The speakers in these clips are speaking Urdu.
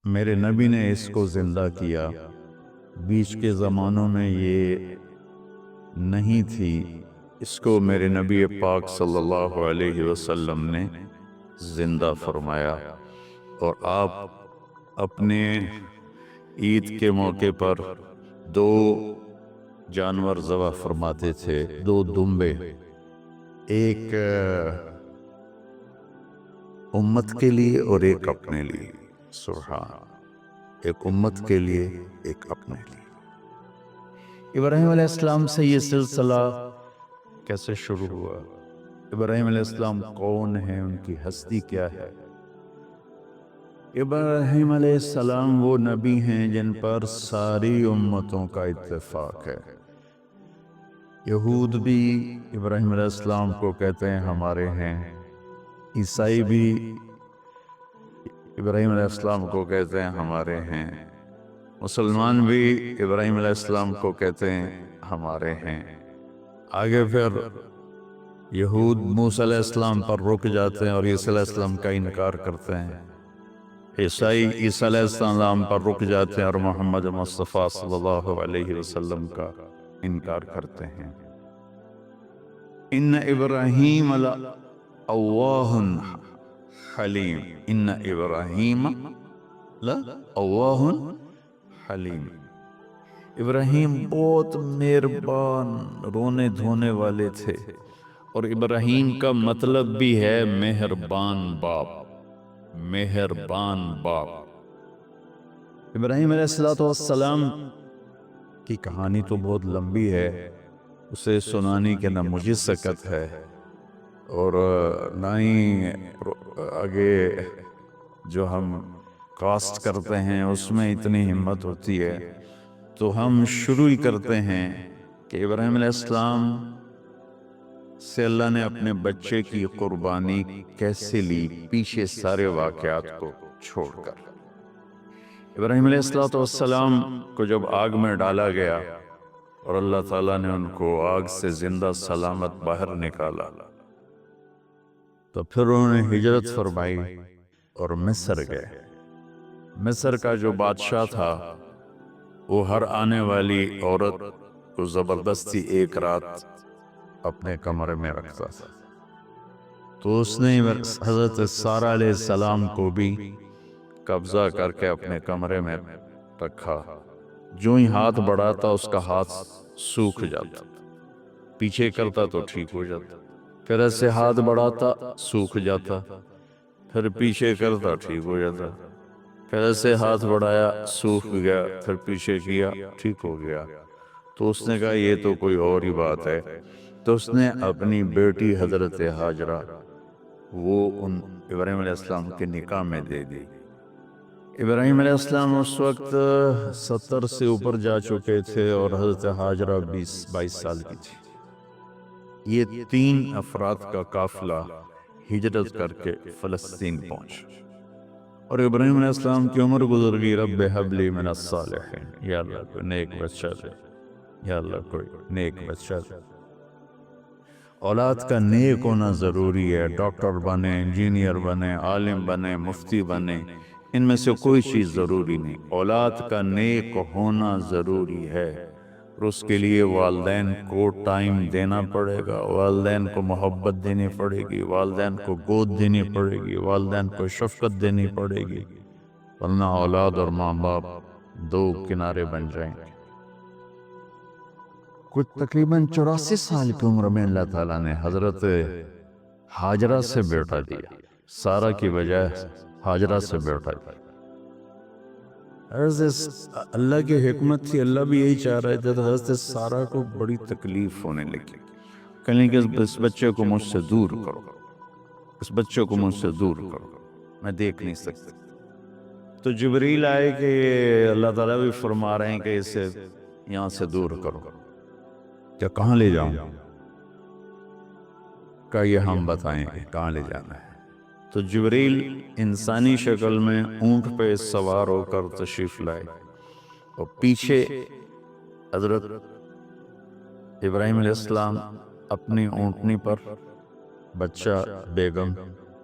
میرے نبی نے اس کو زندہ کیا۔ بیچ کے زمانوں میں یہ نہیں تھی، اس کو میرے نبی پاک صلی اللہ علیہ وسلم نے زندہ فرمایا، اور آپ اپنے عید کے موقع پر دو جانور ذبح فرماتے تھے، دو دمبے، ایک امت کے لیے اور ایک اپنے لیے۔ سبحان، ایک امت کے لیے، ایک اپنے لیے۔ ابراہیم علیہ السلام سے یہ سلسلہ کیسے شروع ہوا؟ ابراہیم علیہ السلام کون ہیں، ان کی ہستی کیا ہے؟ ابراہیم علیہ السلام وہ نبی ہیں جن پر ساری امتوں کا اتفاق ہے۔ یہود بھی ابراہیم علیہ السلام کو کہتے ہیں ہمارے ہیں، عیسائی بھی ابراہیم علیہ السلام کو کہتے ہیں ہمارے ہیں، مسلمان بھی ابراہیم علیہ السلام کو کہتے ہیں ہمارے ہیں۔ آگے پھر یہود موسیٰ علیہ السلام پر رک جاتے ہیں اور عیسیٰ علیہ السلام کا انکار کرتے ہیں، عیسائی عیسیٰ علیہ السلام پر رک جاتے ہیں اور محمد مصطفیٰ صلی اللہ علیہ وسلم کا انکار کرتے ہیں۔ ان ابراہیم لأواہ حلیم، ان ابراہیم لأواہ حلیم، ابراہیم بہت مہربان رونے دھونے والے تھے، اور ابراہیم کا مطلب بھی ہے مہربان باپ، مہربان باپ۔ ابراہیم علیہ السلام کی کہانی تو بہت لمبی ہے، اسے سنانے کے نہ مجھے سکت ہے، اور نہ ہی آگے جو ہم کاسٹ کرتے ہیں اس میں اتنی ہمت ہوتی ہے، تو ہم شروع ہی کرتے ہیں کہ ابراہیم علیہ السلام سے اللہ نے اپنے بچے کی قربانی کیسے لی، پیچھے سارے واقعات کو چھوڑ کر۔ ابراہیم علیہ السلام کو جب آگ میں ڈالا گیا اور اللہ تعالیٰ نے ان کو آگ سے زندہ سلامت باہر نکالا، تو پھر انہوں نے ہجرت فرمائی اور مصر گئے۔ مصر کا جو بادشاہ تھا وہ ہر آنے والی عورت کو زبردستی ایک رات اپنے کمرے میں رکھتا تھا، تو اس نے حضرت سارہ علیہ السلام کو بھی قبضہ کر کے اپنے کمرے میں رکھا۔ جو ہی ہاتھ بڑھاتا اس کا ہاتھ سوکھ جاتا، پیچھے کرتا تو ٹھیک ہو جاتا، پھر ایسے ہاتھ بڑھاتا سوکھ جاتا، پھر پیچھے کرتا ٹھیک ہو جاتا، پھر ایسے ہاتھ بڑھایا سوکھ گیا، پھر پیچھے کیا ٹھیک ہو گیا۔ تو اس نے کہا یہ تو کوئی اور ہی بات ہے، تو اس نے اپنی بیٹی حضرت ہاجرہ وہ ان ابراہیم علیہ السلام کے نکاح میں دے دی۔ ابراہیم علیہ السلام اس وقت 70 سے اوپر جا چکے تھے اور حضرت ہاجرہ 22 سال کی تھی۔ یہ 3 افراد کا قافلہ ہجرت کر کے فلسطین پہنچا، اور ابراہیم علیہ السلام کی عمر گزر گئی۔ رب ہب لی من الصالحین، یا اللہ کوئی نیک بچہ دے، یا اللہ کوئی نیک بچہ دے۔ اولاد کا نیک ہونا ضروری ہے، ڈاکٹر بنے، انجینئر بنے، عالم بنے، مفتی بنے، ان میں سے کوئی چیز ضروری نہیں، اولاد کا نیک ہونا ضروری ہے، اور اس کے لیے والدین کو ٹائم دینا پڑے گا، والدین کو محبت دینی پڑے گی، والدین کو گود دینی پڑے گی، والدین کو شفقت دینی پڑے گی، ورنہ اولاد اور ماں باپ دو کنارے بن جائیں گے۔ کچھ تقریباً 84 سال کی عمر میں اللہ تعالیٰ نے حضرت ہاجرہ سے بیٹا دیا، سارہ کی بجائے ہاجرہ سے بیٹا دیا۔ اللہ کی حکمت تھی، اللہ بھی یہی چاہ رہے تھے، تو حضرت سارہ کو بڑی تکلیف ہونے لگی، کہنے کہ اس بچے کو مجھ سے دور کرو، اس بچے کو مجھ سے دور کرو، میں دیکھ نہیں سکتی۔ تو جبریل آئے کہ اللہ تعالیٰ بھی فرما رہے ہیں کہ اسے یہاں سے دور کرو، کیا کہاں لے جاؤں؟ کہ یہ ہم بتائیں گے کہاں لے جانا ہے۔ تو جبریل انسانی شکل میں اونٹ پہ سوار ہو کر تشریف لائے، اور پیچھے حضرت ابراہیم علیہ السلام اپنی اونٹنی پر، بچہ بیگم،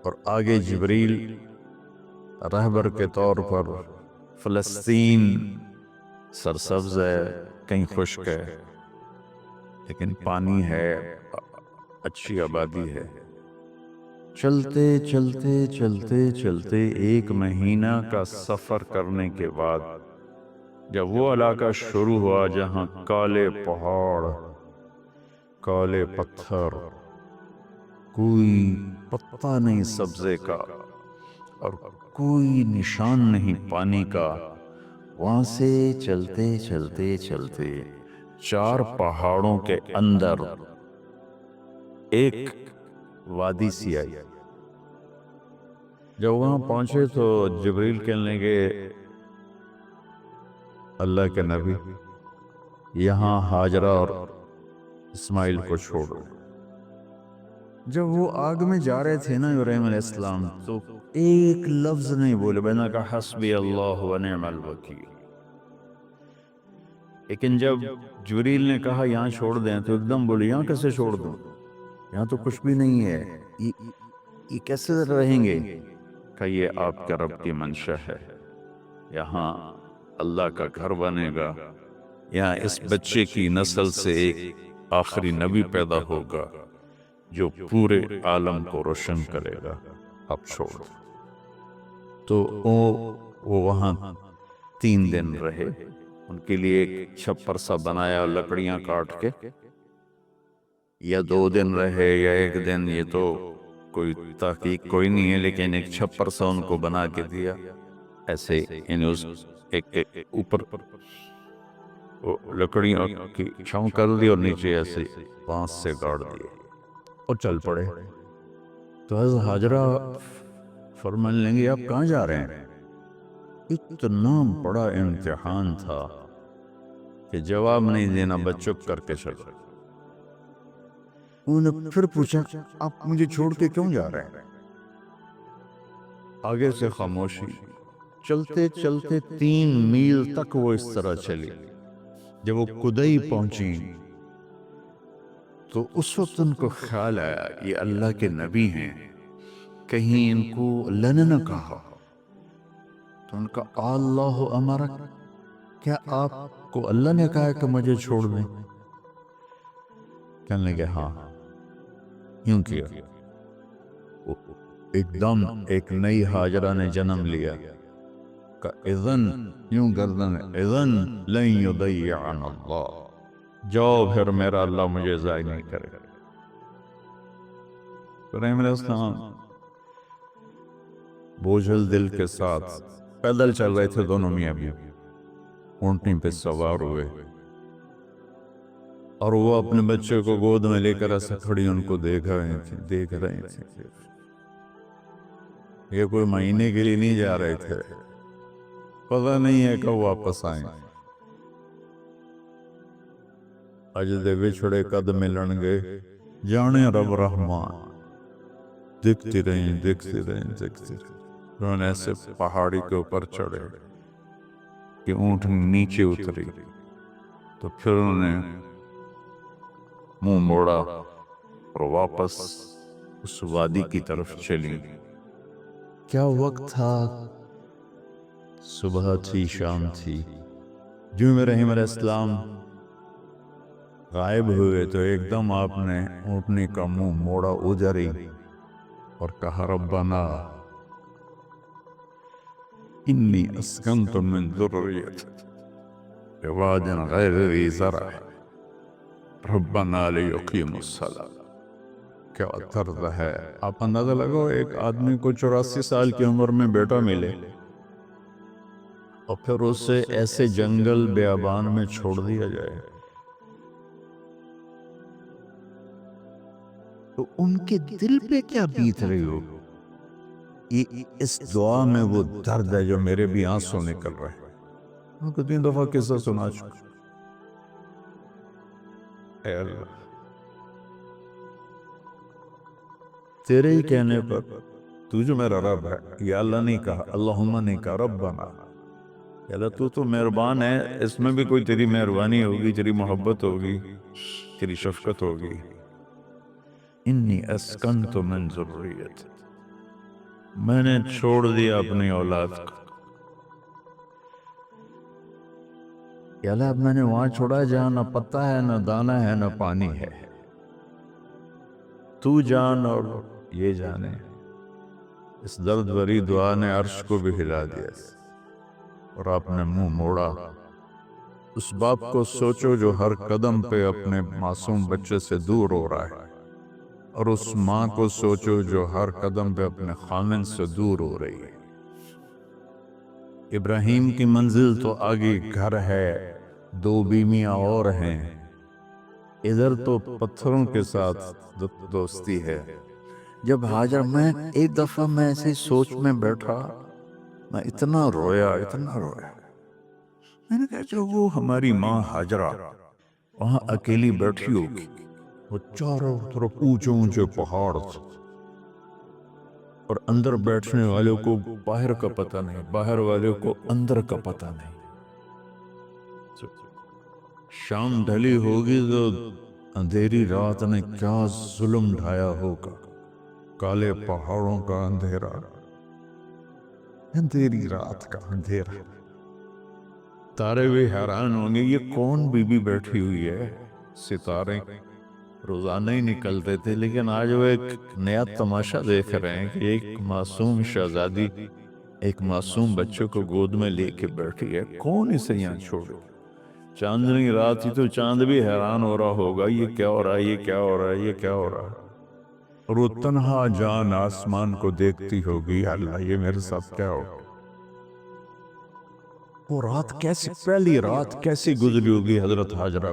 اور آگے جبریل رہبر کے طور پر فلسطین سرسبز ہے، کہیں خشک ہے، لیکن پانی ہے، اچھی آبادی ہے۔ چلتے چلتے چلتے چلتے 1 مہینہ کا سفر کرنے کے بعد جب وہ علاقہ شروع ہوا جہاں کالے پہاڑ، کالے پتھر، کوئی پتا نہیں سبزے کا اور کوئی نشان نہیں پانی کا، وہاں سے چلتے چلتے چلتے 4 پہاڑوں کے اندر ایک وادی سی آئی۔ جب وہاں پہنچے تو جبریل کہنے لگے اللہ کے نبی یہاں ہاجرہ اور اسماعیل کو چھوڑو۔ جب وہ آگ میں جا رہے تھے نا ابراہیم علیہ السلام، تو ایک لفظ نہیں بولے، میں نے کہا حسبی اللہ و نعم الوکیل۔ لیکن جب جبریل نے کہا یہاں چھوڑ دیں تو ایک دم بولے یہاں کیسے چھوڑ دوں، یہاں تو کچھ بھی نہیں ہے، یہ کیسے رہیں گے؟ کہ یہ آپ کے رب کی منشا ہے، یہاں اللہ کا گھر بنے گا، یہاں اس بچے کی نسل سے ایک آخری نبی پیدا ہوگا جو پورے عالم کو روشن کرے گا، اب چھوڑو۔ تو وہ وہاں 3 دن رہے، ان کے لیے ایک چھپر سا بنایا لکڑیاں کاٹ کے، یا 2 دن رہے یا 1 دن، یہ تو کوئی تحقیق کوئی نہیں ہے، لیکن ایک چھپر سا ان کو بنا کے دیا ایسے، یعنی اس ایک اوپر لکڑیوں کی چھاؤں کر دی اور نیچے ایسے بانس سے گاڑ دیے اور چل پڑے۔ تو حضرت حاجرہ فرمانے لگے آپ کہاں جا رہے ہیں؟ اتنا بڑا امتحان تھا کہ جواب نہیں دینا، بس چپ کر کے چلو۔ انہوں نے پھر پوچھا آپ مجھے چھوڑ کے کیوں جا رہے ہیں؟ آگے سے خاموشی، چلتے چلتے 3 میل تک وہ اس طرح چلی۔ جب وہ کدئی پہنچی تو اس وقت ان کو خیال آیا یہ اللہ کے نبی ہیں، کہیں ان کو اللہ نے نہ کہا۔ تو ان کا اللہ امرک، کیا آپ کو اللہ نے کہا کہ مجھے چھوڑ دیں؟ کہنے لگے ہاں۔ یوں کیا، ایک دم ایک نئی ہاجرہ نے جنم لیا کہ اذن، یوں گردن، اذن لن یضیعن اللہ، جاؤ پھر میرا اللہ مجھے ضائع نہیں کرے۔ ابراہیم علیہ السلام بوجھل دل کے ساتھ پیدل چل رہے تھے، دونوں میاں بیوی اونٹنی پہ سوار ہوئے، اور وہ اپنے بچے کو گود میں لے کر ایسے کھڑی ان کو دیکھ رہے تھے۔ یہ کوئی مہینے کے لیے نہیں جا رہے تھے، پتہ نہیں ہے کہ واپس آئیں۔ اج دے بچھڑے قد ملن گے، جانے رب رحمان، دیکھتی رہیں دیکھتی رہیں دیکھتی رہیں۔ انہوں نے ایسے پہاڑی کے اوپر چڑھے کہ اونٹ نیچے اتری، تو پھر انہوں نے منہ موڑا اور واپس اس وادی کی طرف چلی۔ کیا وقت تھا، صبح تھی شام تھی۔ جو ابراہیم علیہ السلام غائب ہوئے تو ایک دم آپ نے اونٹنی کا منہ موڑا ادھر ہی اور کہا ربنا انی اسکنت من ذریتی بواد غیر ذی زرع ربنا لیقیموا الصلاۃ۔ کیا طرز ہے! آپ اندازہ لگو ایک آدمی کو 84 سال کی عمر میں بیٹا ملے اور پھر اسے ایسے جنگل بیابان میں چھوڑ دیا جائے، تو ان کے دل پہ کیا بیت رہی ہو؟ اس دعا میں وہ درد ہے جو میرے بھی آنسوں نکل رہے ہیں۔ ان کو 3 دفعہ قصہ سنا چکا۔ اے اللہ، تیرے ہی کہنے پر تو جو میرا رب ہے، یا اللہ نہیں کہا، اللہم نہیں کہا، ربنا، یا اللہ تو مہربان ہے، اس میں بھی کوئی تیری مہربانی ہوگی، تیری محبت ہوگی، تیری شفقت ہوگی۔ انی اسکنت من ذریتی، میں نے چھوڑ دیا اپنی اولاد کو، کہ اللہ اب میں نے وہاں چھوڑا جہاں نہ پتا ہے، نہ دانا ہے، نہ پانی ہے، تو جان اور یہ جانے۔ اس درد بھری دعا نے عرش کو بھی ہلا دیا اور آپ نے منہ موڑا۔ اس باپ کو سوچو جو ہر قدم پہ اپنے معصوم بچے سے دور ہو رہا ہے، اور اس ماں کو سوچو جو ہر قدم پہ اپنے خامن سے دور ہو رہی ہے۔ ابراہیم کی منزل تو آگے گھر ہے، 2 بیویاں اور ہیں، ادھر تو پتھروں کے ساتھ دوستی ہے۔ جب ہاجر میں ایک دفعہ میں ایسے سوچ میں بیٹھا، میں اتنا رویا، میں نے کہا جو وہ ہماری ماں ہاجرہ وہاں اکیلی بیٹھی ہوگی، وہ چاروں طرف اونچے اونچے پہاڑ تھے، اور اندر بیٹھنے والوں کو باہر کا پتہ نہیں، باہر والوں کو اندر کا پتہ نہیں۔ شام ڈھلی ہوگی تو اندھیری رات نے کیا ظلم ڈھایا ہوگا، کالے پہاڑوں کا اندھیرا، اندھیری رات کا اندھیرا۔ تارے بھی حیران ہوں گے یہ کون بی بی بیٹھی ہوئی ہے۔ ستارے روزانہ ہی نکلتے تھے، لیکن آج وہ ایک نیا تماشا دیکھ رہے ہیں کہ ایک معصوم شہزادی ایک معصوم بچے کو گود میں لے کے بیٹھی ہے، کون اسے یہاں چھوڑے۔ چاندنی رات ہی تو چاند بھی حیران ہو رہا ہوگا، یہ کیا ہو رہا ہے، یہ کیا ہو رہا ہے، یہ کیا ہو رہا ہے۔ اور وہ تنہا جان آسمان کو دیکھتی ہوگی، اللہ یہ میرے ساتھ کیا ہو۔ وہ رات کیسی، پہلی رات کیسی گزری ہوگی حضرت ہاجرہ۔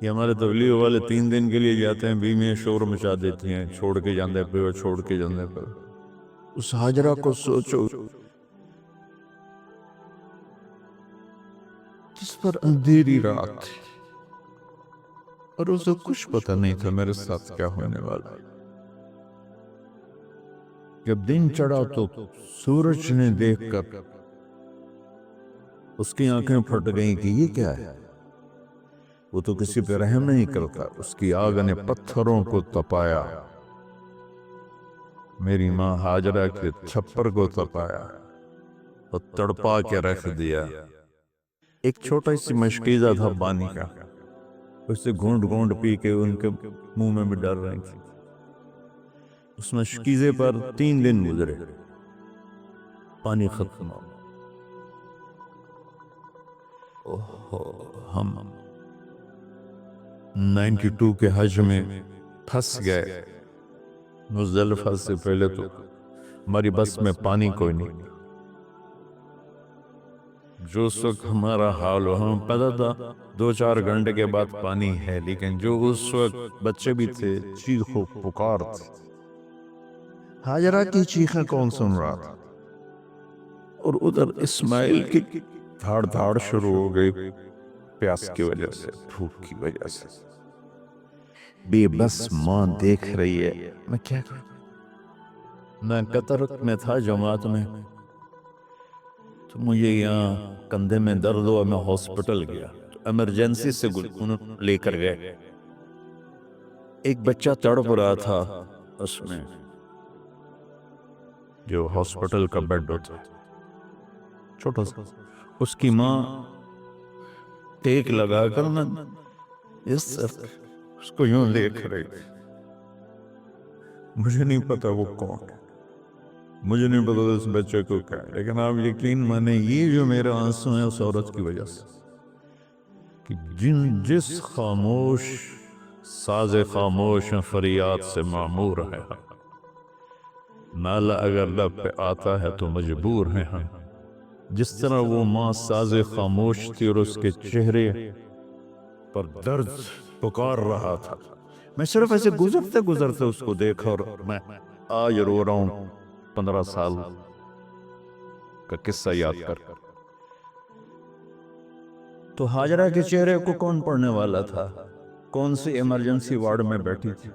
یہ ہمارے تبلیغ والے 3 دن کے لیے جاتے ہیں، بیویاں شور مچا دیتی ہیں، چھوڑ کے جاندے پہ، چھوڑ کے جاندے پہ۔ اس ہاجرہ کو سوچو جس پر اندھیری رات تھی، اور اسے کچھ پتہ نہیں تھا میرے ساتھ کیا ہونے والا۔ جب دن چڑھا تو سورج نے دیکھ کر اس کی آنکھیں پھٹ گئیں کہ یہ کیا ہے۔ وہ تو کسی پہ رحم نہیں کرتا، اس کی آگ نے پتھروں کو تپایا، میری ماں ہاجرہ کے چھپر کو تپایا اور تڑپا کے رکھ دیا۔ ایک چھوٹا سی مشکیزہ تھا پانی کا، اسے گھونٹ گھونٹ پی کے ان کے منہ میں بھی ڈال رہی تھی۔ اس مشکیزے پر 3 دن گزرے، پانی ختم ہو۔ ہم 92 کے حج میں پھنس گئے۔ مزدلفہ سے پہلے تو ہماری بس میں پانی کوئی نہیں، جو اس وقت ہمارا حال ہو، ہمیں پتا تھا 2-4 گھنٹے کے بعد پانی ہے، لیکن جو اس وقت بچے بھی تھے، چیخ و پکار تھی۔ ہاجرہ کی چیخیں کون سن رہا تھا؟ اور ادھر اسماعیل کی دھاڑ دھاڑ شروع ہو گئی، پیاس کی وجہ سے، بھوک کی وجہ سے۔ بے بس ماں دیکھ رہی ہے، میں کیا کروں۔ میں قطر میں تھا جماعت میں، تو مجھے یہاں کندھے میں درد ہوا، میں ہاسپٹل گیا، تو ایمرجنسی سے لے کر گئے۔ ایک بچہ تڑپ رہا تھا اس میں، جو ہاسپٹل کا بیڈ ہوتا ہے، چھوٹا سا۔ اس کی ماں ٹیک لگا کر نا اس کو یوں دیکھ رہی تھی۔ مجھے نہیں پتا وہ کون ہے، مجھے نہیں پتا اس بچے کو کیا ہے، لیکن آپ یقین مانے یہ جو میرے آنسو ہیں اس عورت کی وجہ سے، کہ جس خاموش ساز خاموش فریاد سے معمور ہے، نالہ اگر لب پہ آتا ہے تو مجبور ہیں ہم۔ جس طرح وہ ماں ساز خاموش تھی اور اس کے چہرے پر درد پکار رہا تھا، میں صرف ایسے گزرتے گزرتے اس کو دیکھا، اور میں آج رو رہا ہوں 15 سال کا قصہ یاد کر۔ تو ہاجرہ کے چہرے کو کون پڑھنے والا تھا؟ کون سی ایمرجنسی وارڈ میں بیٹھی تھی؟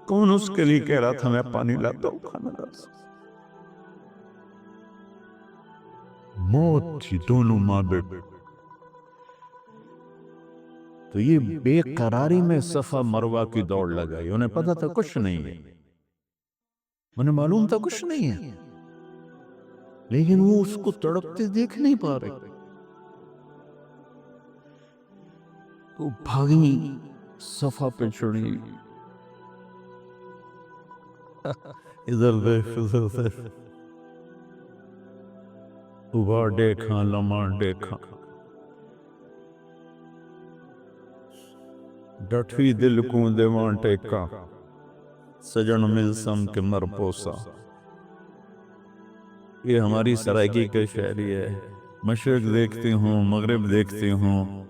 کون اس کے لیے کہہ رہا تھا میں پانی لاتا ہوں، کھانا لاتا ہوں؟ موت تھی دونوں ماں بیٹے۔ تو یہ بے قراری میں صفا مروہ کی دوڑ لگائی، انہیں پتا تھا کچھ نہیں ہے، انہیں معلوم تھا کچھ نہیں ہے، لیکن وہ اس کو تڑپتے دیکھ نہیں پا رہے، تو بھاگی صفا پہ چڑھی، ادھر دیکھ ادھر دیکھ، صبح دیکھا لمحہ دیکھا، ڈٹھی دل کو دیواں ٹیکا، سجن ملسم کے مر پوسا۔ یہ ہماری سرائکی کا شاعری ہے۔ مشرق دیکھتی ہوں، مغرب دیکھتی ہوں،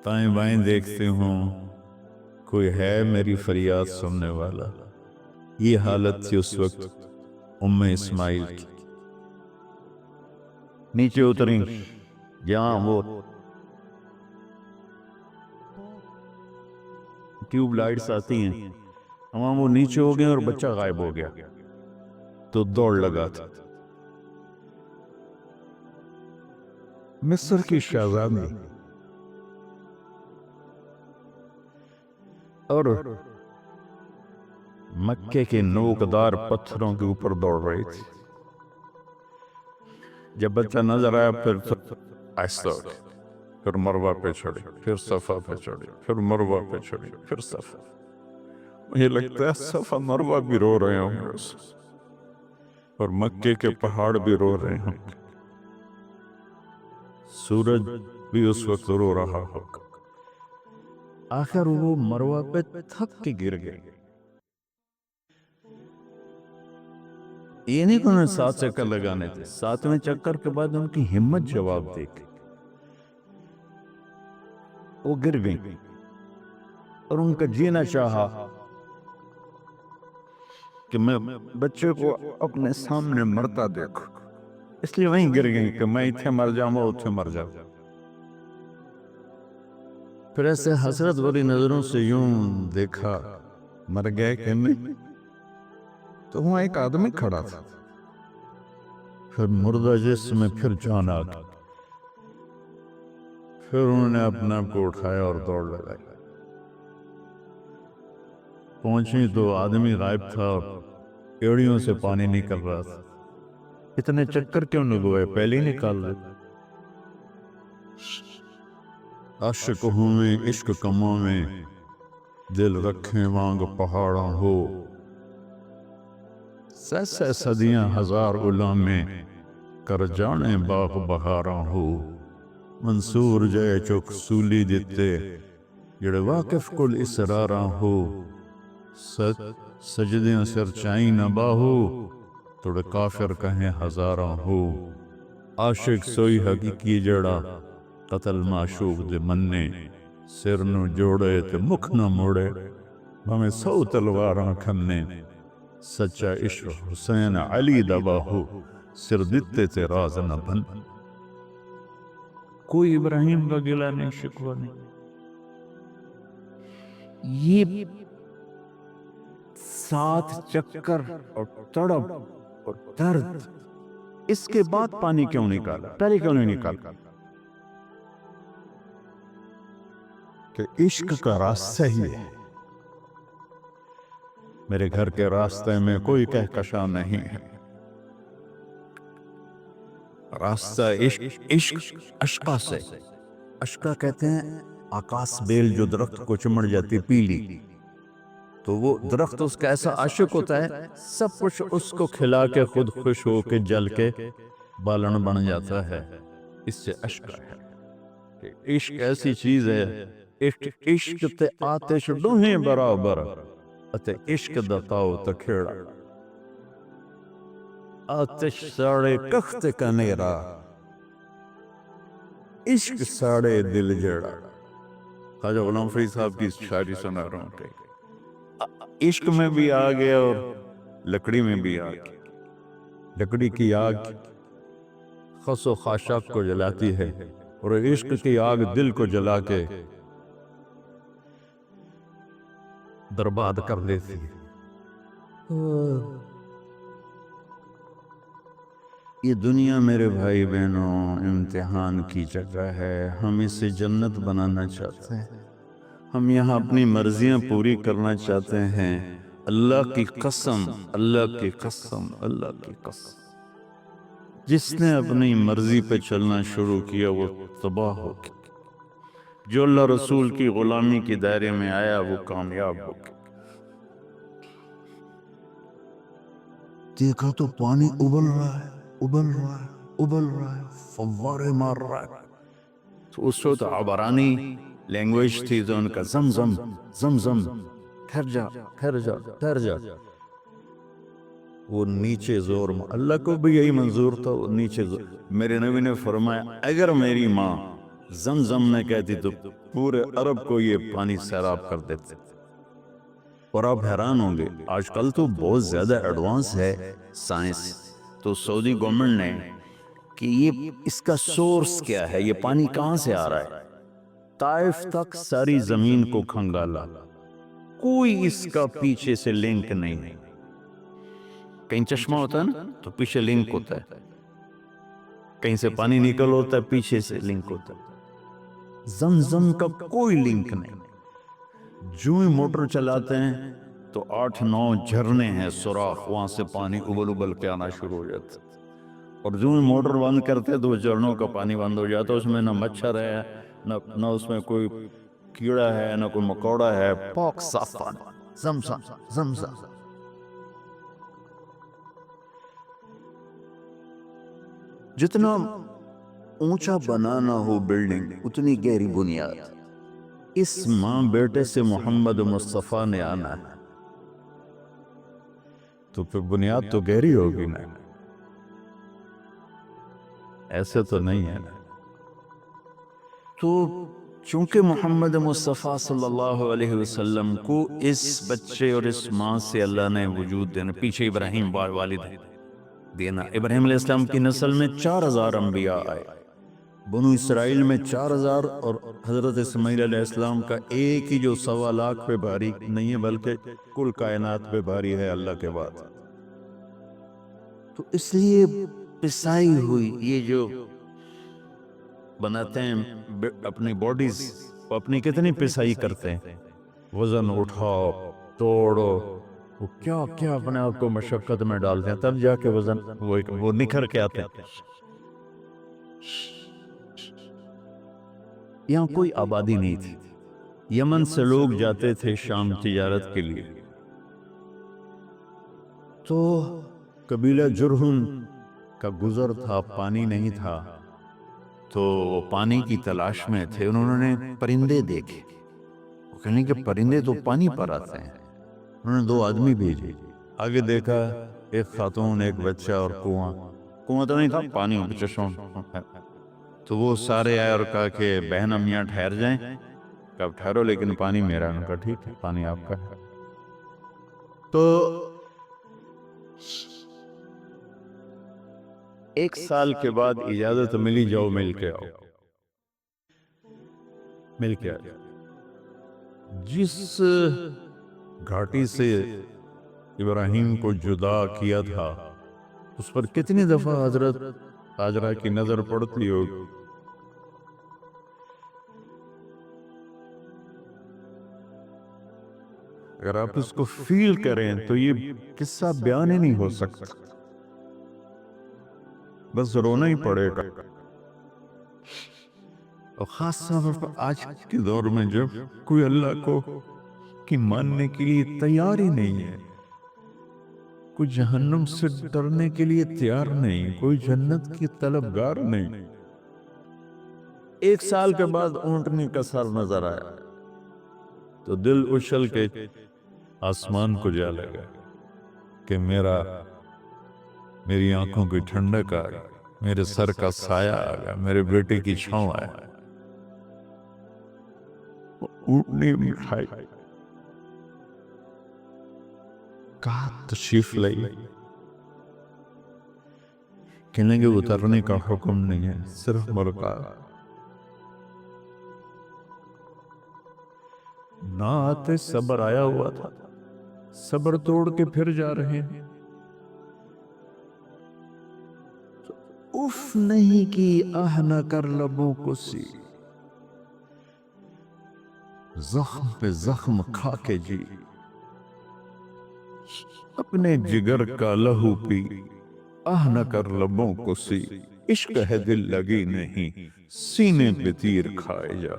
دائیں بائیں دیکھتی ہوں، کوئی ہے میری فریاد سننے والا۔ یہ حالت تھی اس وقت ام اسماعیل کی۔ نیچے اتری جہاں وہ ٹیوب لائٹس آتی ہیں، وہاں وہ نیچے ہو گئے اور بچہ غائب ہو گیا، تو دوڑ لگا تھا۔ مصر کی شہزادی اور مکے کے نوکدار پتھروں کے اوپر دوڑ رہی تھی۔ جب بچہ نظر آیا پھر آہستہ اٹھی، پھر مروہ پہ چڑھی، پھر صفا پہ چڑھی، پھر مروہ پہ چڑھی، پھر صفا۔ مجھے لگتا ہے صفا مروہ بھی رو رہے ہوں گے اور مکے کے پہاڑ بھی رو رہے ہوں گے، سورج بھی اس وقت رو رہا ہوگا۔ آخر وہ مروہ پہ تھک کے گر گئے۔ یہ نہیں کہ انہیں 7 چکر لگانے تھے، 7ویں چکر کے بعد ان کی ہمت جواب دے گئی، وہ گر گئی اور ان کا جینا چاہا کہ میں بچے کو اپنے سامنے مرتا دیکھوں، اس لیے وہیں گر گئی کہ میں اتھے مر جاؤں وہ اتھے مر جاؤں۔ پھر ایسے حسرت بھری نظروں سے یوں دیکھا، مر گئے کہ نہیں؟ تو وہاں ایک آدمی کھڑا تھا، پھر مردہ جسم میں پھر جان آ گئی۔ پھر انہوں نے اپنے آپ کو اٹھایا اور دوڑ لگائی۔ پہنچی تو آدمی غائب تھا اور ایڑیوں سے پانی نکل رہا تھا۔ اتنے چکر کیوں لگوائے، پہلے ہی نکال دے۔ عاشق ہوں میں عشق کماں میں، دل رکھیں وانگ پہاڑاں ہو، سہ صدیاں ہزار غلام میں، کر جانے باغ بہاراں ہو۔ منصور جائے چک سولی دیتے، جڑے واقف کل اسراراں ہو، سجدیاں سر چائیں نہ باہو، توڑے کافر کہیں ہزاراں ہو۔ عاشق سوئی حقیقی جڑا، قتل معشوق دے مننے، سر نو جوڑے تے مکھ نہ موڑے، ہمیں 100 تلواراں کھنے، سچا عشق حسین علی دا باہو، سر دیتے تے راز نہ بن۔ کوئی ابراہیم کا گلہ نہیں، شکوہ نہیں۔ یہ 7 چکر اور تڑپ اور درد، اس کے بعد پانی کیوں نکالا، پہلے کیوں نہیں نکالا؟ کہ عشق کا راستہ ہی ہے۔ میرے گھر کے راستے میں کوئی کہکشاں نہیں ہے، راستہ عشق اشقا سے۔ اشقا کہتے ہیں آکاس بیل جو درخت کو چمڑ جاتی پیلی، تو وہ درخت اس کا ایسا عاشق ہوتا ہے، سب کچھ اس کو کھلا کے خود خوش ہو کے جل کے بالن بن جاتا ہے۔ اس سے اشقا ہے کہ عشق ایسی چیز ہے، عشق تے آتش دوہیں برابر، اتے عشق دا تاؤ تکھیڑا، آتش ساڑے کخت کنیرا، عشق ساڑے دل جڑا۔ خواجہ غلام فرید صاحب کی شاعری سنا رہا ہوں۔ عشق میں بھی آگ ہے اور لکڑی میں بھی آگ ہے۔ لکڑی کی آگ خس و خاشاک کو جلاتی ہے اور عشق کی آگ دل کو جلا کے برباد کر دیتی ہے۔ یہ دنیا میرے بھائی بہنوں امتحان کی جگہ ہے، ہم اسے جنت بنانا چاہتے ہیں، ہم یہاں اپنی مرضیاں پوری کرنا چاہتے ہیں۔ اللہ کی قسم، اللہ کی قسم، اللہ کی قسم، جس نے اپنی مرضی پہ چلنا شروع کیا وہ تباہ ہو گیا، جو اللہ رسول کی غلامی کے دائرے میں آیا وہ کامیاب ہو گیا۔ دیکھا تو پانی ابل رہا ہے، ابل رہا ہے، ابل رہا ہے، فوارے مار رہا ہے۔ تو اس وقت عبرانی لینگویج تھی تو ان کا زمزم زمزم، ٹھہر جا ٹھہر جا ٹھہر جا۔ وہ نیچے زور، اللہ کو بھی یہی منظور تھا، وہ نیچے زور۔ میرے نبی نے فرمایا اگر میری ماں زمزم نہ کہتی تو پورے عرب کو یہ پانی سیراب کر دیتے۔ اور آپ حیران ہوں گے، آج کل تو بہت زیادہ ایڈوانس ہے سائنس، تو سعودی گورنمنٹ نے کہ یہ اس کا سورس کیا ہے، یہ پانی کہاں سے آ رہا ہے، طائف تک ساری زمین کو کھنگالا، کوئی اس کا پیچھے سے لنک نہیں۔ کہیں چشمہ ہوتا ہے نا تو پیچھے لنک ہوتا ہے، کہیں سے پانی نکل ہوتا ہے پیچھے سے لنک ہوتا ہے، زمزم کا کوئی لنک نہیں۔ جو ہی موٹر چلاتے ہیں تو 8-9 جھرنے ہیں، سوراخ، وہاں سے پانی ابل ابل کے آنا شروع ہو جاتا ہے، اور جو ہی موٹر بند کرتے تو وہ جھرنوں کا پانی بند ہو جاتا ہے۔ اس میں نہ مچھر ہے، نہ اس میں کوئی کیڑا ہے، نہ کوئی مکوڑا ہے، پاک صاف پانی، زمزم زمزم۔ جتنا اونچا بنانا ہو بلڈنگ اتنی گہری بنیاد۔ اس ماں بیٹے سے محمد مصطفیٰ نے آنا ہے تو پھر بنیاد تو گہری ہوگی نا، ایسے تو نہیں ہے نا۔ تو چونکہ محمد مصطفیٰ صلی اللہ علیہ وسلم کو اس بچے اور اس ماں سے اللہ نے وجود دینا، پیچھے ابراہیم والد دینا، ابراہیم علیہ السلام کی نسل میں 4000 انبیاء آئے، بنو اسرائیل میں 4000، اور حضرت اسماعیل علیہ السلام کا ایک ہی جو 1.25 لاکھ پہ بھاری نہیں ہے بلکہ کل کائنات پہ بھاری ہے اللہ کے بعد۔ تو اس لیے پسائی ہوئی، یہ جو بناتے ہیں اپنی باڈیز، وہ اپنی کتنی پسائی کرتے ہیں، وزن اٹھاؤ توڑو، وہ کیا کیا اپنے آپ کو مشقت میں ڈالتے ہیں، تب جا کے وزن وہ نکھر کے آتے ہیں۔ یہاں کوئی آبادی نہیں تھی، یمن سے لوگ جاتے تھے شام تجارت کے لیے، تو قبیلہ جرہم کا گزر تھا، پانی نہیں تھا، تو وہ پانی کی تلاش میں تھے، انہوں نے پرندے دیکھے، وہ کہنے کہ پرندے تو پانی پر آتے ہیں، انہوں نے 2 آدمی بھیجے، آگے دیکھا ایک خاتون، ایک بچہ اور کنواں تو نہیں تھا، پانی چشمہ، تو وہ سارے آئے اور کہا کہ بہن ہم یہاں ٹھہر جائیں، کب ٹھہرو لیکن پانی میرا، انہوں نے کہا ٹھیک ہے پانی آپ کا ہے۔ تو 1 سال کے بعد اجازت ملی، جاؤ مل کے آؤ، مل کے آئے۔ جس گھاٹی سے ابراہیم کو جدا کیا تھا اس پر کتنی دفعہ حضرت ہاجرہ کی نظر پڑتی ہوگی، اگر آپ اس کو فیل کریں تو یہ قصہ بیان ہی نہیں ہو سکتا، بس رونا ہی پڑے گا۔ اور خاص طور پر آج کے دور میں جب کوئی اللہ کو کی ماننے کے لیے تیار ہی نہیں ہے، کوئی جہنم سے ڈرنے کے لیے تیار نہیں، کوئی جنت کی طلبگار نہیں۔ 1 سال کے بعد اونٹنی کا سر نظر آیا تو دل اچھل کے آسمان کو جا لگا کہ میری آنکھوں کی ٹھنڈک آ گئی، میرے سر کا سایہ آ گیا، میرے بیٹے کی چھاؤں آیا۔ اونٹنی مٹھائی کہاں تشریف لائی، کہنے کہ اترنے کا حکم نہیں ہے، صرف ملاقات۔ نہ آتے صبر آیا ہوا تھا، صبر توڑ کے پھر جا رہے ہیں، اف نہیں کی آہ نہ کر لبوں کو سی، زخم پہ زخم کھا کے جی، اپنے جگر کا لہو پی، آہ نہ کر لبوں کو سی، عشق ہے دل لگی نہیں، سینے پہ تیر کھائے جا،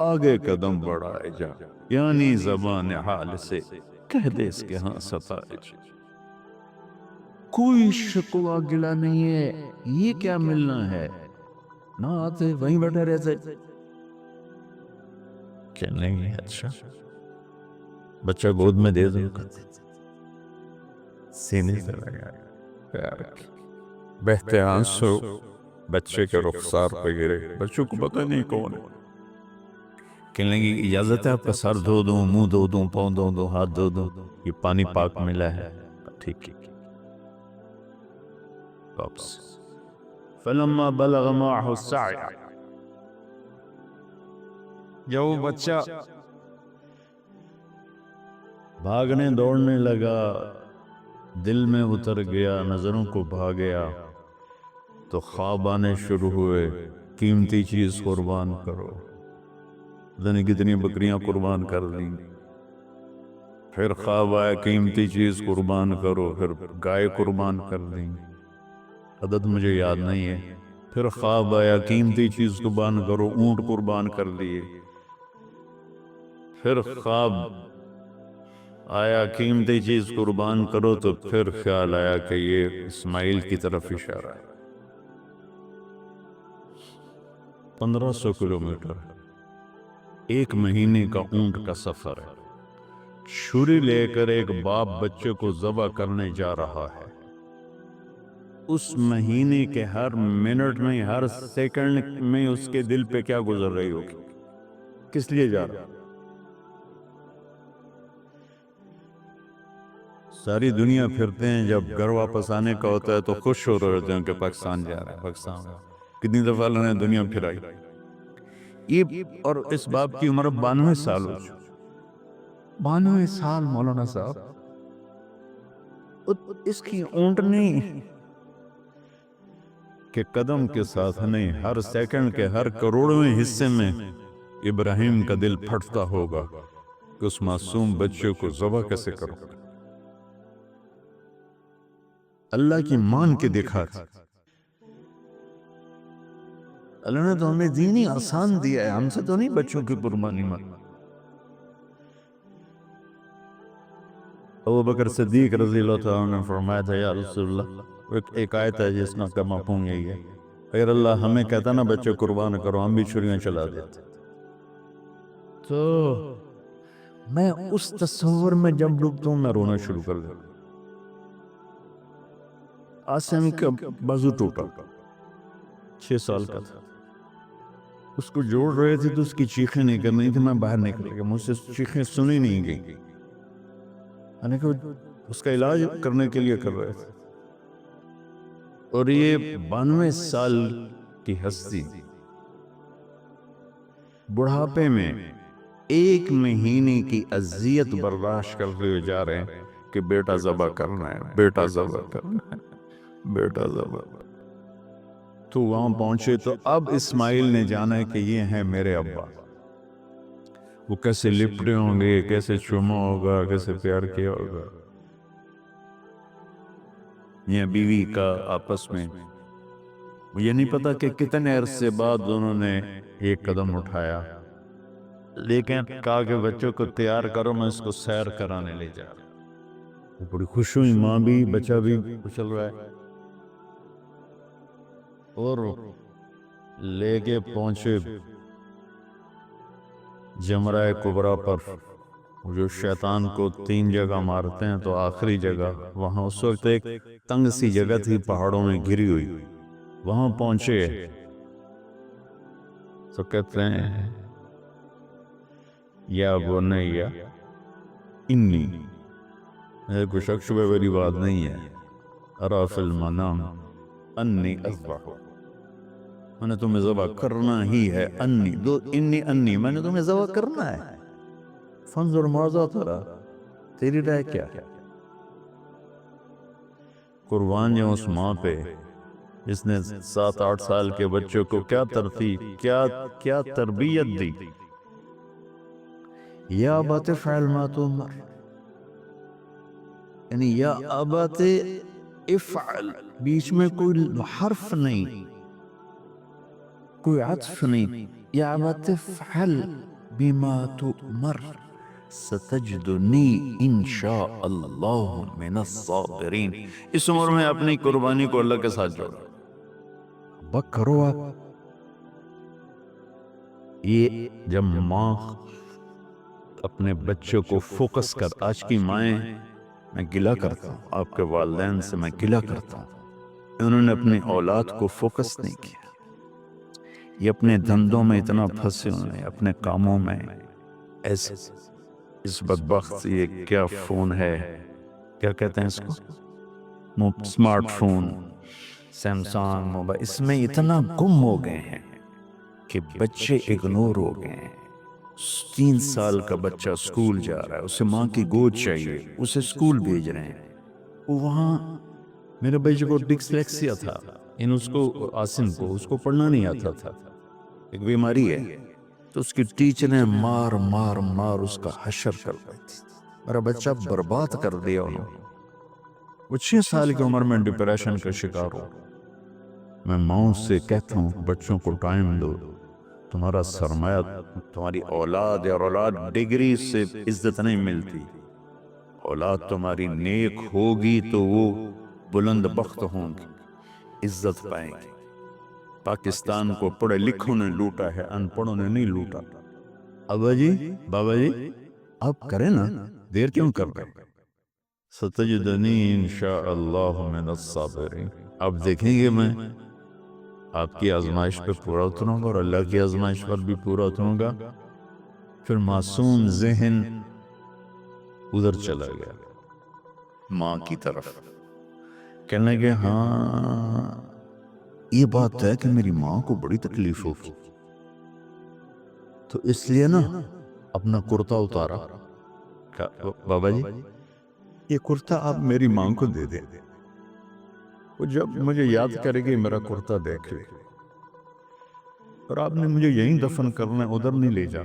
آگے قدم بڑھائے جا، یعنی زبان حال سے کہہ دے اس کے ہاں ستائے جا۔ کوئی شکوہ گلا نہیں ہے، یہ کیا ملنا ہے، نہ آتے وہیں بیٹھے رہتے۔ کہنے لگے اچھا بچہ گود میں دے دو، سینے سے لگا پیار کی، بہتے آنسو بچے کے رخسار پہ گرے، بچوں کو پتہ نہیں کون ہے۔ کہنے لگی اجازت ہے آپ کا سر دھو دوں، منہ دھو دوں، پاؤں دھو دوں، ہاتھ دھو دوں، یہ پانی پاک ملا ہے۔ ٹھیک ہے واپس۔ فلما بلغ معه السعی، جب وہ بچہ بھاگنے دوڑنے لگا، دل میں اتر گیا، نظروں کو بھا گیا، تو خواب آنے شروع ہوئے، قیمتی چیز قربان کرو، دنیا کتنی بکریاں قربان کر دیں، پھر خواب آیا قیمتی چیز قربان کرو، پھر گائے قربان کر دیں، عدد مجھے یاد نہیں ہے، پھر خواب آیا قیمتی چیز قربان کرو، اونٹ قربان کر لیے، پھر خواب آیا قیمتی چیز قربان کرو، تو پھر خیال آیا کہ یہ اسماعیل کی طرف اشارہ ہے۔ 1500 کلومیٹر، ایک مہینے کا اونٹ کا سفر ہے، چھری لے کر ایک باپ بچے کو ذبح کرنے جا رہا ہے، اس مہینے کے ہر منٹ میں، ہر سیکنڈ میں اس کے دل پہ کیا گزر رہی ہوگی، کس لیے جا رہا ہے؟ ساری دنیا پھرتے ہیں، جب گھر واپس آنے کا ہوتا ہے تو خوش ہو رہے ہوتے ہیں کہ پاکستان جا رہا ہے، پاکستان۔ کتنی دفعہ اللہ نے دنیا پھرائی، یہ اور اس باپ کی عمر 92 سال ہو چکی، 92 سال مولانا صاحب، اس کی اونٹنی کے قدم کے ساتھ نہیں، ہر سیکنڈ کے ہر کروڑویں حصے میں ابراہیم کا دل پھٹتا ہوگا کہ اس معصوم بچے کو ذبح کیسے کروں۔ اللہ کی مان کے دکھا، اللہ نے تو ہمیں دین ہی آسان دیا ہے، ہم سے تو نہیں بچوں کی قربانی مانگ۔ ابو بکر صدیق رضی اللہ تعالیٰ نے فرمایا تھا یا رسول اللہ، ایک آیت ہے جس کا مفہوم یہی ہے، اگر اللہ ہمیں کہتا نا بچے قربان کرو، ہم بھی چھریاں چلا دیتے۔ تو میں اس تصور میں جب ڈوبتا ہوں میں رونا شروع کر دیتا۔ آسم کا بازو ٹوٹا، 6 سال کا تھا، اس کو جوڑ رہے تھے تو اس کی چیخیں نہیں کر رہی تھی، میں باہر نکل گیا، مجھ سے چیخیں سنی نہیں گئی، یعنی کہ اس کا علاج کرنے کے لیے کر رہے تھے، اور یہ 92 سال کی ہستی بڑھاپے میں ایک مہینے کی اذیت برداشت کرتے ہوئے جا رہے ہیں کہ بیٹا ذبح کرنا ہے، بیٹا ذبح کرنا ہے، بیٹا ذبح۔ تو وہاں پہنچے تو اب اسماعیل نے جانا ہے کہ یہ ہیں میرے ابا، وہ کیسے لپٹے ہوں گے، کیسے چوما ہوگا، کیسے پیار کیا ہوگا، یہ بیوی کا آپس میں، یہ نہیں پتا کہ کتنے عرصے بعد انہوں نے ایک قدم اٹھایا، لیکن کہا کہ بچوں کو تیار کرو، میں اس کو سیر کرانے لے جا رہا ہوں۔ وہ بڑی خوش ہوئی، ماں بھی بچہ بھی چل رہا ہے، اور لے کے پہنچے جمرہ کبریٰ پر، جو شیطان کو 3 جگہ مارتے ہیں، تو آخری جگہ وہاں اس وقت ایک تنگ سی جگہ تھی پہاڑوں میں گھری ہوئی، وہاں پہنچے تو کہتے ہیں یا بنیا انی، میرے کو شک شبہ والی بات نہیں ہے، ارا فی المنام انی اذبح، میں نے تمہیں ذبح کرنا ہی ہے، انی میں نے تمہیں ذبح کرنا ہے، فانظر ماذا ترى، تیری رائے کیا ہے؟ قربان جو اس ماں پہ جس نے 7-8 سال کے بچوں کو کیا کیا تربیت دی، یا ابت فعل ما تؤمر، یعنی یا ابت افعل، بیچ میں کوئی حرف نہیں، کوئی عطف نہیں، یا ابت افعل بما تؤمر ستجدنی انشاء اللہ من الصابرین۔ اس عمر میں اپنی قربانی کو اللہ کے ساتھ جوڑا، بک کرو آپ۔ یہ جب ماں اپنے بچے کو فوکس کر، آج کی مائیں، میں گلہ کرتا ہوں آپ کے والدین سے، میں گلہ کرتا ہوں، انہوں نے اپنی اولاد کو فوکس نہیں کیا، یہ اپنے دھندوں میں اتنا پھنسے ہوئے ہیں، اپنے کاموں میں، ایسے اس بدبخت یہ کیا فون ہے، کیا کہتے ہیں اس کو، سمارٹ فون، سیمسانگ موبائل، اس میں اتنا گم ہو گئے ہیں کہ بچے اگنور ہو گئے ہیں۔ 3 سال کا بچہ سکول جا رہا ہے، اسے ماں کی گود چاہیے، اسے سکول بھیج رہے ہیں، وہاں میرے بچے کو ڈسلیکسیا تھا، اس کو آسن کو، اس کو پڑھنا نہیں آتا تھا، ایک بیماری ہے، تو اس کی ٹیچر نے مار مار مار اس کا حشر کر دی تھی، میرا بچہ برباد کر دیا انہوں نے۔ وہ 6 سال کی عمر میں ڈپریشن کا شکار ہو۔ میں ماؤں سے کہتا ہوں بچوں کو ٹائم دو، تمہارا سرمایہ تمہاری اولاد ہے، اور اولاد ڈگری سے عزت نہیں ملتی، اولاد تمہاری نیک ہوگی تو وہ بلند بخت ہوں گی، عزت پائیں گی۔ پاکستان کو پڑھے لکھوں نے لوٹا ہے، ان پڑھوں نے نہیں لوٹا۔ ابا جی، بابا جی، آپ کریں نا، دیر کیوں کر رہے ہیں؟ ستجدنی انشاءاللہ من الصابرین۔ اب دیکھیں گے میں آپ کی آزمائش پہ پورا اتروں گا، اور اللہ کی آزمائش پر بھی پورا اتروں گا۔ پھر معصوم ذہن ادھر چلا گیا ماں کی طرف، کہنے لگے ہاں یہ بات ہے کہ میری ماں کو بڑی تکلیف ہوگی، تو اس لیے نا اپنا کرتا اتارا، کہا بابا جی یہ کرتا آپ میری ماں کو دے دیں، وہ جب مجھے یاد کرے گی میرا کرتا دیکھ لے، اور آپ نے مجھے یہیں دفن کرنا ہے، ادھر نہیں لے جا،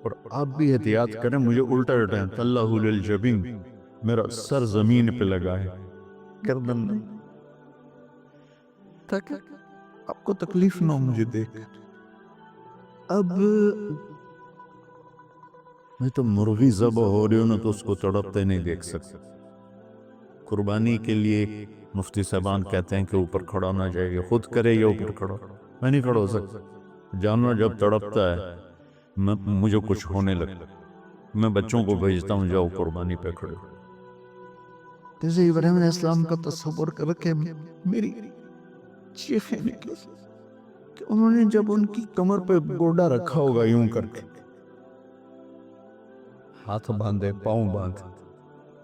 اور آپ بھی احتیاط کریں، مجھے الٹا اٹھائیں، اللہ للجبین، میرا سر زمین پہ لگا ہے، گردن نہیں، تاکہ آپ کو تکلیف نہ ہو مجھے دیکھ۔ اب میں تو مرغی ذبح ہو رہی ہوں نا، تو اس کو تڑپتے نہیں دیکھ سکتا۔ قربانی کے لیے مفتی صاحبان کہتے ہیں کہ اوپر کھڑا ہونا چاہیے، خود کرے یا اوپر کھڑا، میں نہیں کھڑا ہو سکتا، جانور جب تڑپتا ہے مجھے کچھ ہونے لگتا، میں بچوں کو بھیجتا ہوں جاؤ قربانی پہ کھڑے۔ جیسے ابراہیم علیہ السلام کا تصور کر کے میری چیخیں نکلی کہ انہوں نے جب ان کی کمر پہ گوڈا رکھا ہوگا یوں کر کے، ہاتھ باندھے، پاؤں باندھے،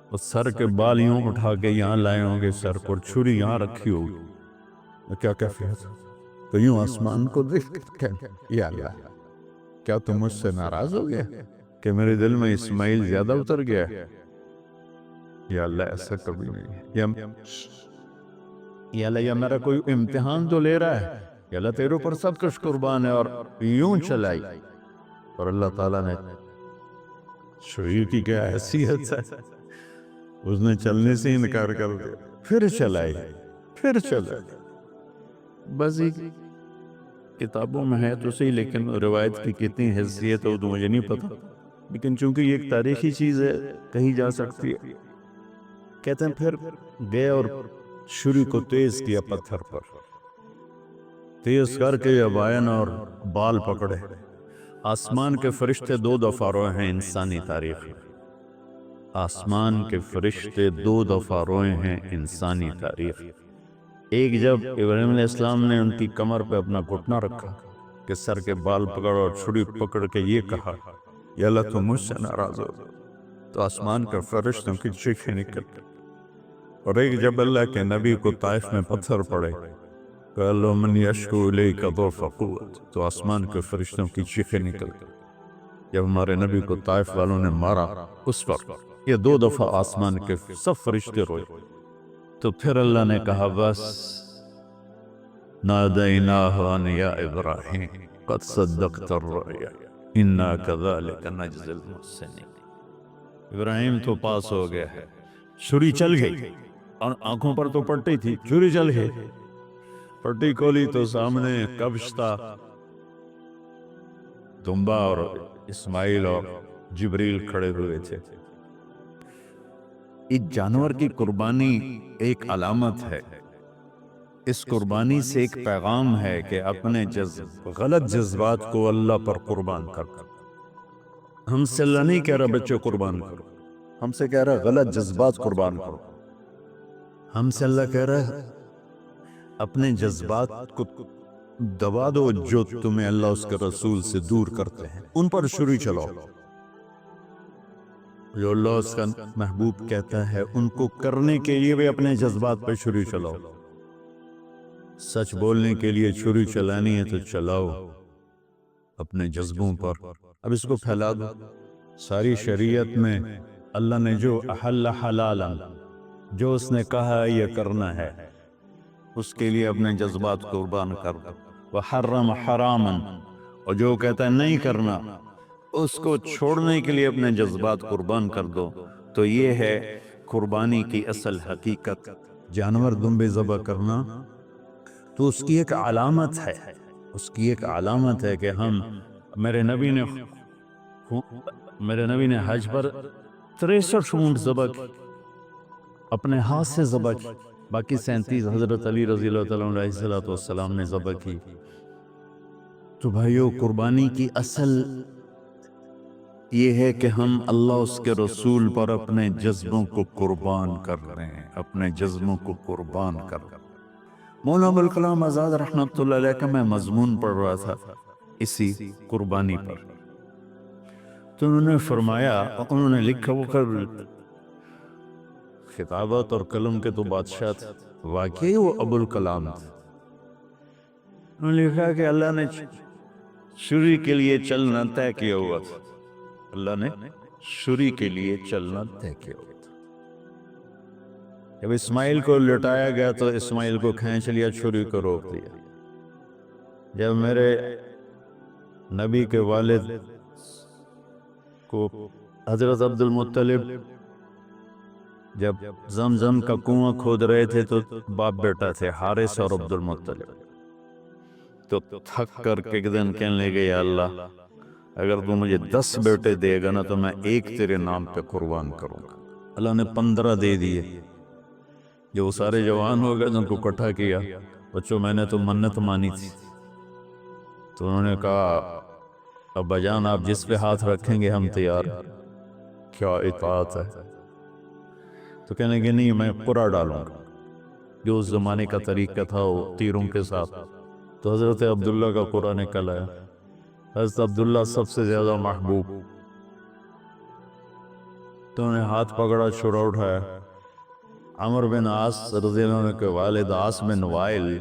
اور سر کے بال یوں اٹھا کے یہاں لائے ہوں گے، سر پر چھری یہاں رکھی ہوگی، کیا کیفیت، تو یوں آسمان کو دیکھ کر یا اللہ کیا تم مجھ سے ناراض ہو گیا کہ میرے دل میں اسماعیل زیادہ اتر گیا ہے؟ یا اللہ ایسا کبھی نہیں، یا اللہ یا میرا کوئی امتحان تو لے رہا ہے، یا اللہ تیرے پر سب کچھ قربان ہے، اور یوں چلائی، اور اللہ تعالیٰ نے شعیب کی کیا حیثیت ہے، اس نے چلنے سے انکار کر دیا، پھر چلائی، پھر چلائی۔ بس ایک کتابوں میں ہے تو صحیح، لیکن روایت کی کتنی حیثیت ہے وہ تو مجھے نہیں پتا، لیکن چونکہ یہ ایک تاریخی چیز ہے کہی جا سکتی ہے۔ کہتے ہیں پھر گئے اور چھری کو تیز کیا پتھر پر، تیز کر کے ابائن اور بال پکڑے۔ آسمان کے فرشتے 2 دفعہ روئے ہیں انسانی تاریخ میں، آسمان کے فرشتے 2 دفعہ روئے ہیں انسانی تاریخ۔ ایک جب ابراہیم علیہ السلام نے ان کی کمر پہ اپنا گھٹنا رکھا کہ سر کے بال پکڑ اور چھری پکڑ کے یہ کہا یا اللہ تو مجھ سے ناراض ہو، تو آسمان کے فرشتوں کی چیخیں نکل گئی۔ اور ایک جب اللہ کے نبی کو طائف میں پتھر پڑے کہ اللہ من یشکو الیک ضعف قوت، تو آسمان کے فرشتوں کی چیخیں نکل گئی۔ جب ہمارے نبی کو طائف والوں نے مارا اس پر یہ 2 دفعہ آسمان کے سب فرشتے روئے، تو پھر اللہ نے کہا بس نادیناہ ان یا ابراہیم قد صدقت الرؤیا انا کذالک نجزی المحسنین۔ ابراہیم تو پاس ہو گیا ہے، چھری چل گئی، آنکھوں پر تو پٹی تھی، چھری چل گئی، پٹی کھولی تو سامنے کبش تھا، دمبا اور اسماعیل اور جبریل کھڑے ہوئے تھے۔ اس جانور کی قربانی ایک علامت ہے، اس قربانی سے ایک پیغام ہے کہ اپنے غلط جذبات کو اللہ پر قربان کر۔ ہم سے اللہ نہیں کہہ رہا بچوں قربان کرو، ہم سے کہہ رہا غلط جذبات قربان کرو۔ ہم سے اللہ کہہ رہا ہے اپنے جذبات کو دبا دو جو تمہیں اللہ اس کے رسول سے دور کرتے ہیں، ان پر چھری چلاؤ۔ جو اللہ اس کا محبوب کہتا ہے ان کو کرنے کے لیے بھی اپنے جذبات پر چھری چلاؤ۔ سچ بولنے کے لیے چھری چلانی ہے تو چلاؤ اپنے جذبوں پر۔ اب اس کو پھیلا دو۔ ساری شریعت میں اللہ نے جو احل حلالا، جو اس نے کہا یہ کرنا ہے، اس کے لیے اپنے جذبات قربان کر دو۔ وحرم حراما، اور جو کہتا ہے نہیں کرنا، اس کو چھوڑنے کے لیے اپنے جذبات قربان کر دو۔ تو یہ ہے قربانی کی اصل حقیقت۔ جانور دمبے ذبح کرنا تو اس کی ایک علامت ہے، اس کی ایک علامت ہے کہ ہم میرے نبی نے حج پر 63 اونٹ ذبح کی، اپنے ہاتھ سے ذبح کی، باقی 37 حضرت علی رضی اللہ تعالیٰ عنہ علیہ السلام نے ذبح کی۔ تو بھائیو، قربانی کی اصل یہ ہے کہ ہم اللہ اس کے رسول پر اپنے جذبوں کو قربان کر رہے ہیں، اپنے جذبوں کو قربان کر رہے ہیں۔ مولانا ابوالکلام آزاد رحمۃ اللہ علیہ کا میں مضمون پڑھ رہا تھا اسی قربانی پر، تو انہوں نے فرمایا، انہوں نے لکھا، وہ خطابت اور قلم کے تو بادشاہ تھے، واقعی وہ ابوالکلام تھے۔ انہوں نے لکھا کہ اللہ نے چھری کے لیے چلنا طے کیا ہوا تھا، اللہ نے چھری کے لیے چلنا طے کیا ہوا تھا۔ جب اسماعیل کو لٹایا گیا تو اسماعیل کو کھینچ لیا، چھری کو روک دیا۔ جب میرے نبی کے والد کو حضرت عبد المطلب جب زمزم کا کنواں کھود رہے تھے تو باپ بیٹا تھے، حارث اور عبد المطلب، تو تھک کر کے ایک دن کہنے لگے، یا اللہ اگر تو مجھے 10 بیٹے دے گا نا تو میں ایک تیرے نام پہ قربان کروں گا۔ اللہ نے 15 دے دیے۔ جو وہ سارے جوان ہو گئے ان کو اکٹھا کیا، بچوں میں نے تو منت مانی تھی، تو انہوں نے کہا ابا جان آپ جس پہ ہاتھ رکھیں گے ہم تیار۔ کیا اطاعت ہے! تو کہنے لگے نہیں، میں قرعہ ڈالوں گا، جو اس زمانے کا طریقہ تھا وہ تیروں کے ساتھ۔ تو حضرت عبداللہ کا قرعہ نکل آیا، حضرت عبداللہ سب سے زیادہ محبوب، تو انہوں نے ہاتھ پکڑا، چھڑا اٹھایا۔ عمر بن عاص رضی اللہ عنہ کے والد عاص بن وائل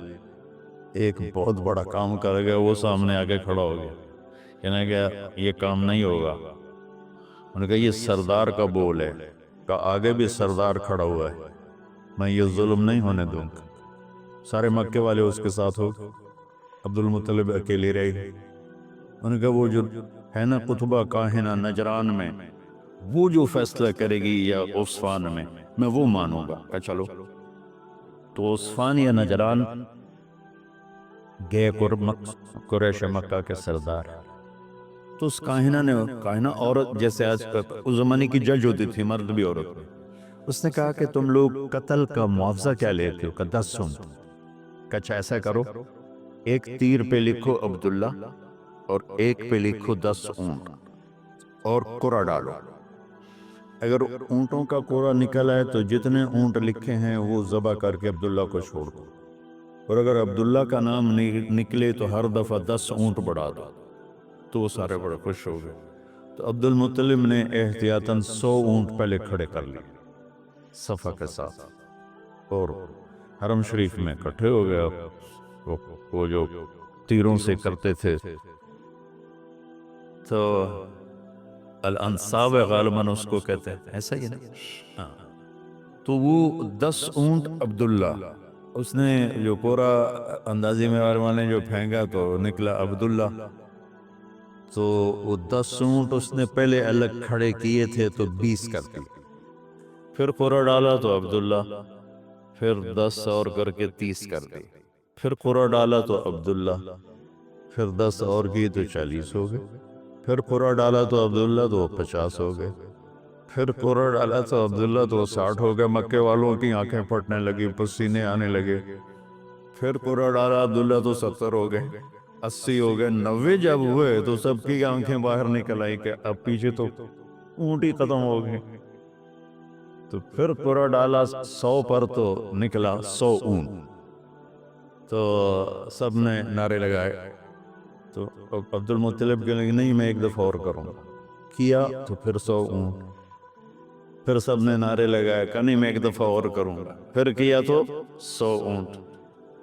ایک بہت بڑا کام کر گیا، وہ سامنے آگے کھڑا ہو گیا، کہنے گیا یہ کام نہیں ہوگا۔ انہوں نے کہا یہ سردار کا بول ہے، کہا آگے بھی سردار کھڑا ہوا ہے، میں یہ ظلم نہیں ہونے دوں گا۔ سارے مکے والے اس کے ساتھ ہو، عبد المطلب اکیلے رہ گئے۔ انہوں نے کہا وہ جو ہے نا قطبہ کاہنہ نجران میں، وہ جو فیصلہ کرے گی یا عصفان میں وہ مانوں گا۔ کہا چلو۔ تو عصفان یا نجران گئے قریش مکہ کے سردار، تو اس کاہنہ نے، کاہنہ عورت جیسے آج اس زمانے کی جج ہوتی تھی، مرد بھی عورت بھی، اس نے کہا کہ تم لوگ قتل کا معاوضہ کیا لیتے ہو؟ کہ 10 اونٹ۔ کہا ایسا کرو، ایک تیر پہ لکھو عبداللہ اور ایک پہ لکھو 10 اونٹ اور قرعہ ڈالو۔ اگر اونٹوں کا قرعہ نکل آئے تو جتنے اونٹ لکھے ہیں وہ ذبح کر کے عبداللہ کو چھوڑ دو، اور اگر عبداللہ کا نام نکلے تو ہر دفعہ 10 اونٹ بڑھا دو۔ تو وہ سارے بڑے خوش ہو گئے۔ تو عبد المطلب نے احتیاطاً 100 اونٹ پہلے کھڑے کر لیے صفا کے ساتھ، اور حرم شریف میں اکٹھے ہو گیا۔ وہ جو تیروں سے کرتے تھے تو الانصاب غالباً اس کو کہتے ہیں، ایسا ہی نا؟ تو وہ 10 اونٹ عبداللہ، اس نے جو پورا اندازی میں والے جو پھینکا تو نکلا عبداللہ۔ تو وہ 10 اونٹ اس نے پہلے الگ کھڑے کیے تھے تو 20 کر دی، پھر قرعہ ڈالا تو عبداللہ، پھر 10 اور کر کے 30 کر دی، پھر قرعہ ڈالا تو عبداللہ، پھر 10 اور کی تو 40 ہو گئے، پھر قرعہ ڈالا تو عبداللہ تو 50 ہو گئے، پھر قرعہ ڈالا تو عبداللہ تو 60 ہو گئے۔ مکے والوں کی آنکھیں پھٹنے لگی، پسینے آنے لگے۔ پھر قرعہ ڈالا عبداللہ تو 70 ہو گئے، 80 ہو گئے، 90 جب ہوئے تو سب کی آنکھیں باہر نکل آئی کہ اب پیچھے تو اونٹ ہی ختم ہو گئے۔ تو پھر قرعہ ڈالا 100 پر تو نکلا 100 اونٹ۔ تو سب نے نعرے لگائے، تو عبد المطلب کے لئے نہیں، میں ایک دفعہ اور کروں گا، کیا تو پھر 100 اونٹ۔ پھر سب نے نعرے لگائے کہ نہیں میں ایک دفعہ اور کروں گا، پھر کیا تو 100 اونٹ۔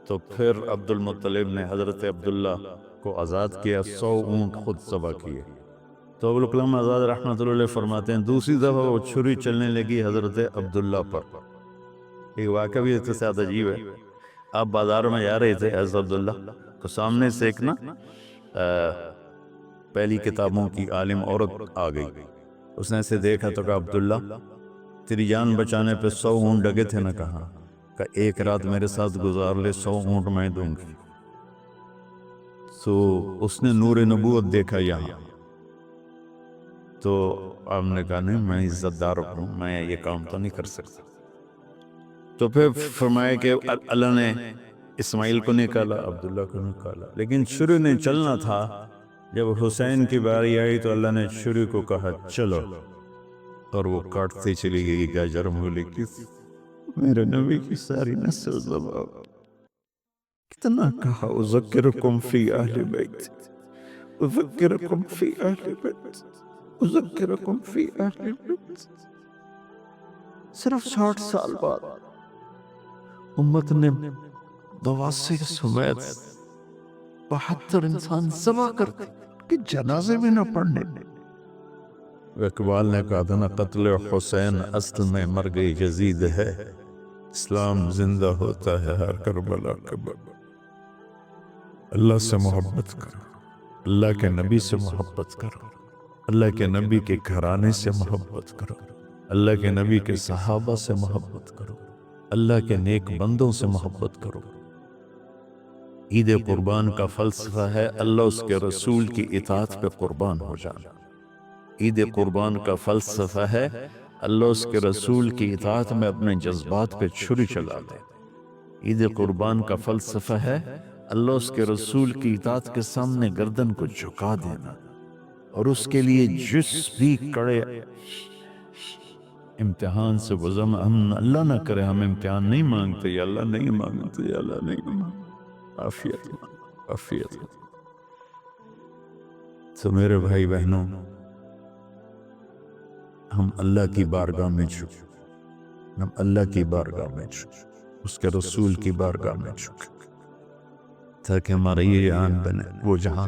تو پھر عبد المطلب نے حضرت عبداللہ کو آزاد کیا، 100 اونٹ خود ذبح کیے۔ تو ابوالکلام آزاد رحمۃ اللہ علیہ فرماتے ہیں دوسری دفعہ وہ چھری چلنے لگی حضرت عبداللہ پر۔ ایک واقعہ بھی اس کے ساتھ عجیب ہے۔ آپ بازار میں جا رہے تھے حضرت عبداللہ، تو سامنے سے ایک پہلی کتابوں کی عالم عورت آ گئی۔ اس نے اسے دیکھا تو کہا عبداللہ تیری جان بچانے پہ 100 اونٹ ڈگے تھے نہ، کہا کہ ایک رات میرے ساتھ گزار لے، 100 اونٹ میں دوں گی۔ تو اس نے نور نبوت دیکھا یہاں، تو آپ نے کہا نہیں میں عزت دار ہوں، میں یہ کام تو نہیں کر سکتا۔ تو پھر فرمایا کہ اللہ نے اسماعیل کو نکالا، عبداللہ کو نکالا، لیکن شروع نے چلنا تھا۔ جب حسین کی باری آئی تو اللہ نے شروع کو کہا چلو، اور وہ کاٹتے چلی گئی گاجر مولی کی۔ میرے نبی کی ساری نسل دباؤ، کتنا کہا اذکرکم فی اہل بیت، اذکرکم فی اہل بیت، اذکرکم فی اہل بیت۔ صرف 60 سال بعد امت نے 82 سمیت 72 انسان ذبح کرتے کہ جنازے میں نہ پڑھنے۔ اقبال نے کہا تھا نا قتل حسین اصل میں مرگ یزید ہے، اسلام زندہ ہوتا ہے ہر کربلا کے بعد۔ اللہ سے محبت کرو، اللہ کے نبی سے محبت کرو، اللہ کے نبی کے گھرانے سے محبت کرو، اللہ کے نبی کے صحابہ سے محبت کرو، اللہ کے نیک بندوں سے محبت کرو۔ عید قربان کا فلسفہ ہے اللہ اس کے رسول کی اطاعت پہ قربان ہو جانا۔ عید قربان کا فلسفہ ہے اللہ اس کے رسول کی اطاعت میں اپنے جذبات پہ چھری چلا دے۔ عید قربان کا فلسفہ ہے اللہ اس کے رسول کی اطاعت کے سامنے گردن کو جھکا دینا، اور اس کے لیے جس بھی کڑے امتحان سے گزرنا۔ ہم اللہ نہ کرے ہم امتحان نہیں مانگتے، یا اللہ نہیں مانگتے، یا اللہ نہیں مانگتے، عافیت عافیت۔ تو میرے بھائی بہنوں، ہم اللہ کی بارگاہ میں جھکیں، ہم اللہ کی بارگاہ میں جھکیں، اس کے رسول کی بارگاہ میں جھکیں، تاکہ ہمارا یہ جہان بنے وہ جہاں